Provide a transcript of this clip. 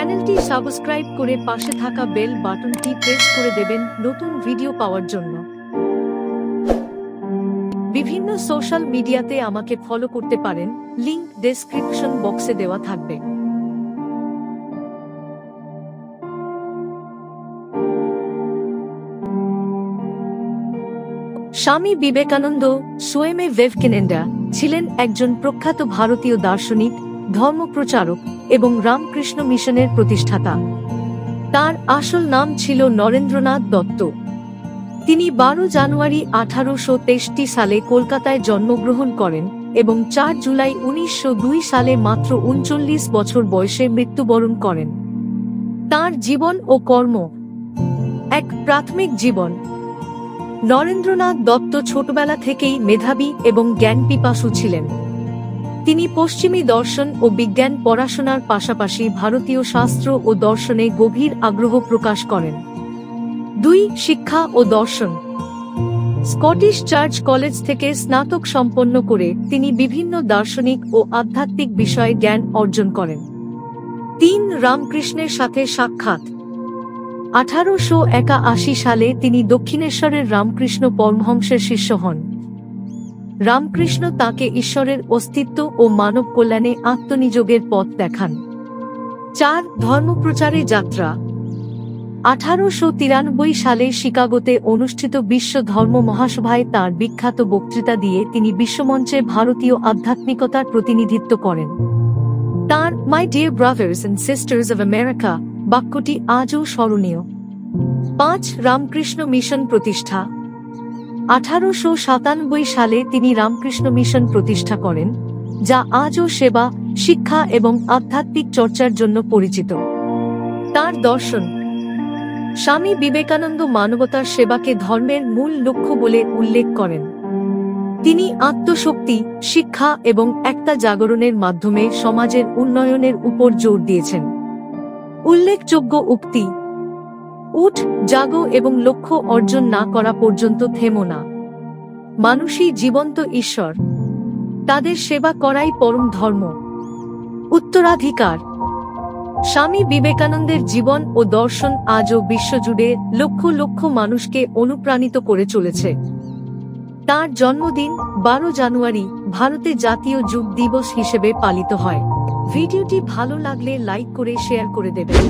চ্যানেলটি সাবস্ক্রাইব করে পাশে থাকা বেল বাটনটি প্রেস করে দেবেন নতুন ভিডিও পাওয়ার জন্য। বিভিন্ন সোশ্যাল মিডিয়াতে আমাকে ফলো করতে পারেন, লিংক ডেসক্রিপশন বক্সে দেওয়া থাকবে। স্বামী বিবেকানন্দ সোয়েমে ভিভেকানন্দ ছিলেন একজন প্রখ্যাত ভারতীয় দার্শনিক, ধর্মপ্রচারক এবং রামকৃষ্ণ মিশনের প্রতিষ্ঠাতা। তার আসল নাম ছিল নরেন্দ্রনাথ দত্ত। তিনি 12 জানুয়ারি 1863 সালে কলকাতায় জন্মগ্রহণ করেন এবং 4 জুলাই 1902 সালে মাত্র 39 বছর বয়সে মৃত্যুবরণ করেন। তার জীবন ও কর্ম। এক প্রাথমিক জীবন। নরেন্দ্রনাথ দত্ত ছোটবেলা থেকেই মেধাবী এবং জ্ঞানপিপাসু ছিলেন। তিনি পশ্চিমী দর্শন ও বিজ্ঞান পড়াশোনার পাশাপাশি ভারতীয় শাস্ত্র ও দর্শনে গভীর আগ্রহ প্রকাশ করেন। 2. শিক্ষা ও দর্শন। স্কটিশ চার্চ কলেজ থেকে স্নাতক সম্পন্ন করে তিনি বিভিন্ন দার্শনিক ও আধ্যাত্মিক বিষয়ে জ্ঞান অর্জন করেন। 3. রামকৃষ্ণের সাথে সাক্ষাৎ। 1881 সালে তিনি দক্ষিণেশ্বরের রামকৃষ্ণ পরমহংসের শিষ্য হন। রামকৃষ্ণ তাকে ঈশ্বরের অস্তিত্ব ও মানব কল্যাণে আত্মনিযোগের পথ দেখান। 4. ধর্মপ্রচারে যাত্রা। 1893 সালে শিকাগোতে অনুষ্ঠিত বিশ্ব ধর্ম মহাসভায় তাঁর বিখ্যাত বক্তৃতা দিয়ে তিনি বিশ্বমঞ্চে ভারতীয় আধ্যাত্মিকতার প্রতিনিধিত্ব করেন। তাঁর my dear brothers and sisters of America বাক্যটি আজও স্মরণীয়। 5. রামকৃষ্ণ মিশন প্রতিষ্ঠা। 1897 সালে তিনি রামকৃষ্ণ মিশন প্রতিষ্ঠা করেন, যা আজও সেবা, শিক্ষা এবং আধ্যাত্মিক চর্চার জন্য পরিচিত। তার দর্শন। স্বামী বিবেকানন্দ মানবতার সেবাকে ধর্মের মূল লক্ষ্য বলে উল্লেখ করেন। তিনি আত্মশক্তি, শিক্ষা এবং একতা জাগরণের মাধ্যমে সমাজের উন্নয়নের উপর জোর দিয়েছেন। উল্লেখযোগ্য উক্তি: উঠ, জাগো এবং লক্ষ্য অর্জন না করা পর্যন্ত থেমো না। মানুষই জীবন্ত ঈশ্বর, তাদের সেবা করাই পরম ধর্ম। উত্তরাধিকার। স্বামী বিবেকানন্দের জীবন ও দর্শন আজও বিশ্বজুড়ে লক্ষ লক্ষ মানুষকে অনুপ্রাণিত করে চলেছে। তার জন্মদিন 12 জানুয়ারি ভারতে জাতীয় যুব দিবস হিসেবে পালিত হয়। ভিডিওটি ভালো লাগলে লাইক করে শেয়ার করে দেবেন।